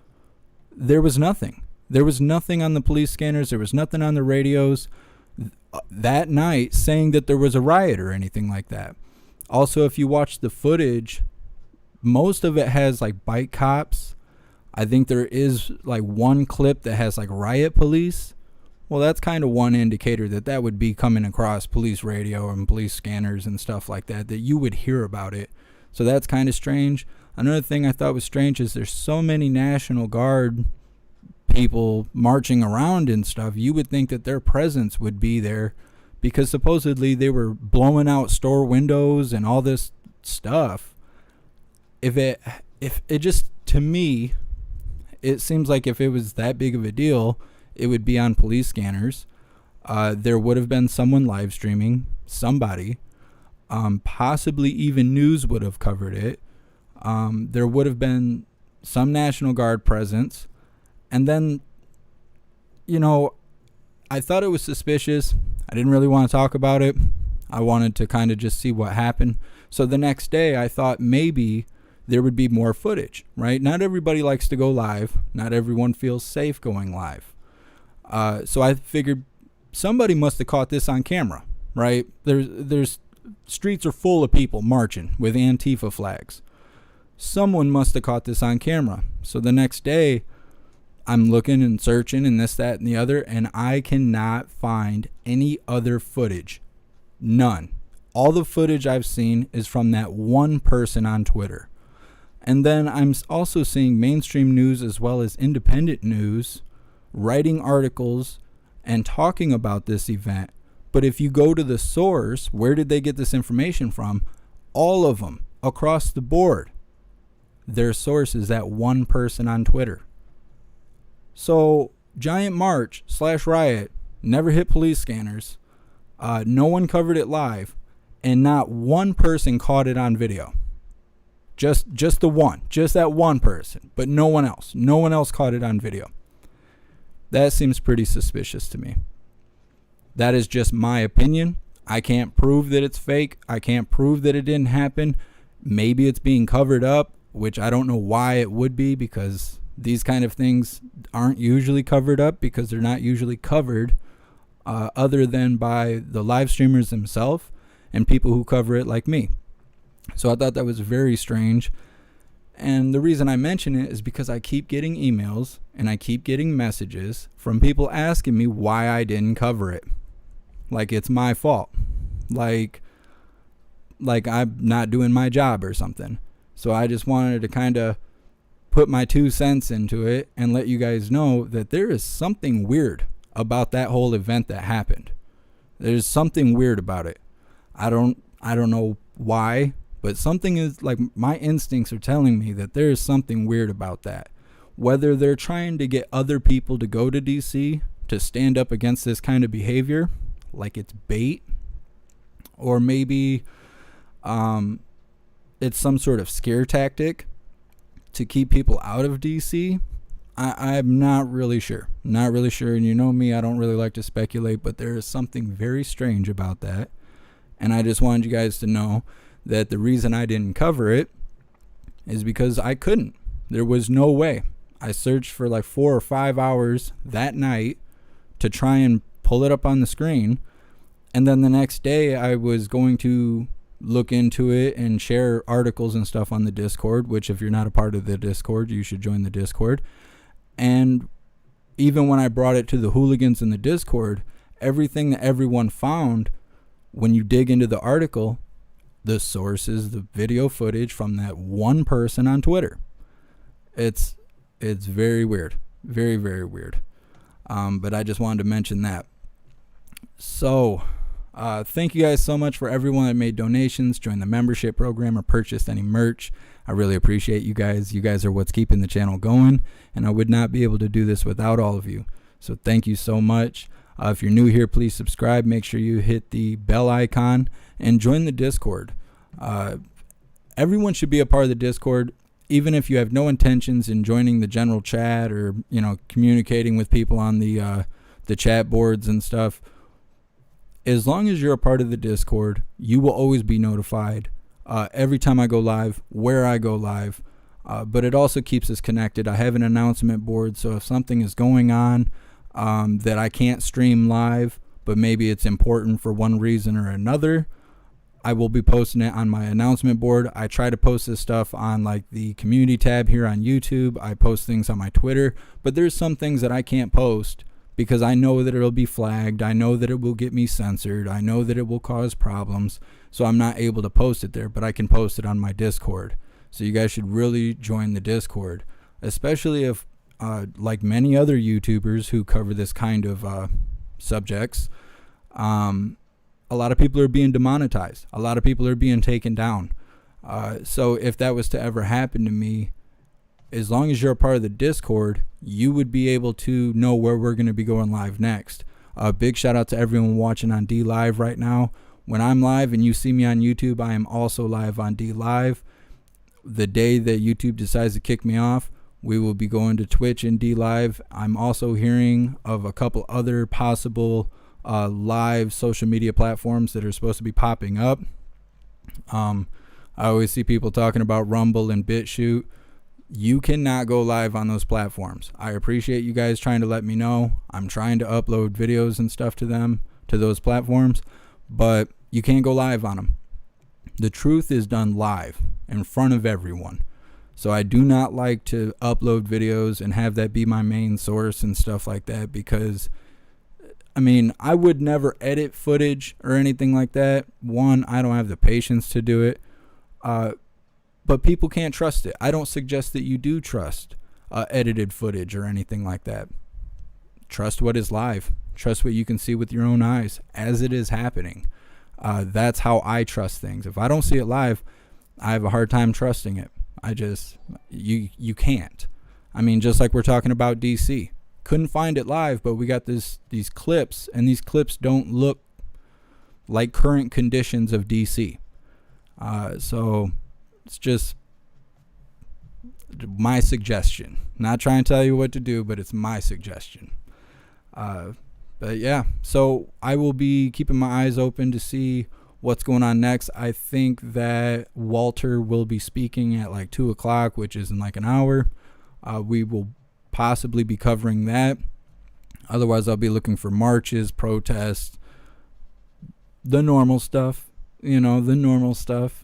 there was nothing. There was nothing on the police scanners. There was nothing on the radios that night saying that there was a riot or anything like that. Also, if you watch the footage, most of it has like bike cops. I think there is like one clip that has like riot police. Well, that's kind of one indicator that would be coming across police radio and police scanners and stuff like that you would hear about it. So that's kind of strange. Another thing I thought was strange is there's so many National Guard people marching around and stuff. You would think that their presence would be there, because supposedly they were blowing out store windows and all this stuff. If it just, to me, it seems like if it was that big of a deal, it would be on police scanners. There would have been someone live streaming, somebody. Possibly even news would have covered it. There would have been some National Guard presence. And then, I thought it was suspicious. I didn't really want to talk about it. I wanted to kind of just see what happened. So the next day, I thought maybe there would be more footage, right? Not everybody likes to go live. Not everyone feels safe going live. So I figured somebody must have caught this on camera, right? There's streets are full of people marching with Antifa flags. Someone must have caught this on camera. So the next day, I'm looking and searching and this, that, and the other, and I cannot find any other footage. None. All the footage I've seen is from that one person on Twitter. And then I'm also seeing mainstream news as well as independent news writing articles and talking about this event. But if you go to the source, where did they get this information from? All of them across the board. Their source is that one person on Twitter. So giant march / riot never hit police scanners. No one covered it live, and not one person caught it on video. Just that one person, but no one else. No one else caught it on video. That seems pretty suspicious to me. That is just my opinion. I can't prove that it's fake. I can't prove that it didn't happen. Maybe it's being covered up, which I don't know why it would be, because these kind of things aren't usually covered up, because they're not usually covered other than by the live streamers themselves and people who cover it like me. So I thought that was very strange. And the reason I mention it is because I keep getting emails and I keep getting messages from people asking me why I didn't cover it. Like it's my fault. Like I'm not doing my job or something. So I just wanted to kind of put my 2 cents into it and let you guys know that there is something weird about that whole event that happened. There's something weird about it. I don't know why, but something is like, my instincts are telling me that there is something weird about that. Whether they're trying to get other people to go to DC to stand up against this kind of behavior, like it's bait, or maybe it's some sort of scare tactic to keep people out of DC. I'm not really sure. Not really sure. And you know me, I don't really like to speculate, but there is something very strange about that. And I just wanted you guys to know that the reason I didn't cover it is because I couldn't. There was no way. I searched for like 4 or 5 hours that night to try and pull it up on the screen. And then the next day I was going to look into it and share articles and stuff on the Discord, which if you're not a part of the Discord, you should join the Discord. And even when I brought it to the hooligans in the Discord, everything that everyone found, when you dig into the article, the source is the video footage from that one person on Twitter. It's very weird. Very, very weird. But I just wanted to mention that. So, thank you guys so much for everyone that made donations, joined the membership program, or purchased any merch. I really appreciate you guys. You guys are what's keeping the channel going, and I would not be able to do this without all of you. So thank you so much. If you're new here, please subscribe. Make sure you hit the bell icon and join the Discord. Everyone should be a part of the Discord, even if you have no intentions in joining the general chat or, communicating with people on the chat boards and stuff. As long as you're a part of the Discord, you will always be notified every time I go live, where I go live. But it also keeps us connected. I have an announcement board, so if something is going on that I can't stream live, but maybe it's important for one reason or another, I will be posting it on my announcement board. I try to post this stuff on like the community tab here on YouTube. I post things on my Twitter, but there's some things that I can't post because I know that it'll be flagged. I know that it will get me censored. I know that it will cause problems. So I'm not able to post it there, but I can post it on my Discord. So you guys should really join the Discord, especially if, like many other YouTubers who cover this kind of subjects, a lot of people are being demonetized. A lot of people are being taken down. So if that was to ever happen to me, as long as you're a part of the Discord, you would be able to know where we're going to be going live next. Big shout out to everyone watching on D Live right now. When I'm live and you see me on YouTube, I am also live on D Live. The day that YouTube decides to kick me off, we will be going to Twitch and D Live. I'm also hearing of a couple other possible live social media platforms that are supposed to be popping up. I always see people talking about Rumble and BitChute. You cannot go live on those platforms. I appreciate you guys trying to let me know. I'm trying to upload videos and stuff to them, to those platforms, but you can't go live on them. The truth is done live in front of everyone. So I do not like to upload videos and have that be my main source and stuff like that, because I mean, I would never edit footage or anything like that. One, I don't have the patience to do it. But people can't trust it. I don't suggest that you do trust edited footage or anything like that. Trust what is live. Trust what you can see with your own eyes as it is happening. That's how I trust things. If I don't see it live, I have a hard time trusting it. You can't. I mean, just like we're talking about DC. Couldn't find it live, but we got these clips, and these clips don't look like current conditions of DC. So it's just my suggestion. Not trying to tell you what to do, but it's my suggestion. But yeah, so I will be keeping my eyes open to see what's going on next. I think that Walter will be speaking at like 2 o'clock, which is in like an hour. We will possibly be covering that. Otherwise, I'll be looking for marches, protests, the normal stuff, the normal stuff.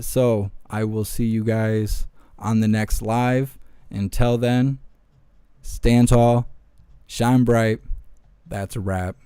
So I will see you guys on the next live. Until then, stand tall, shine bright. That's a wrap.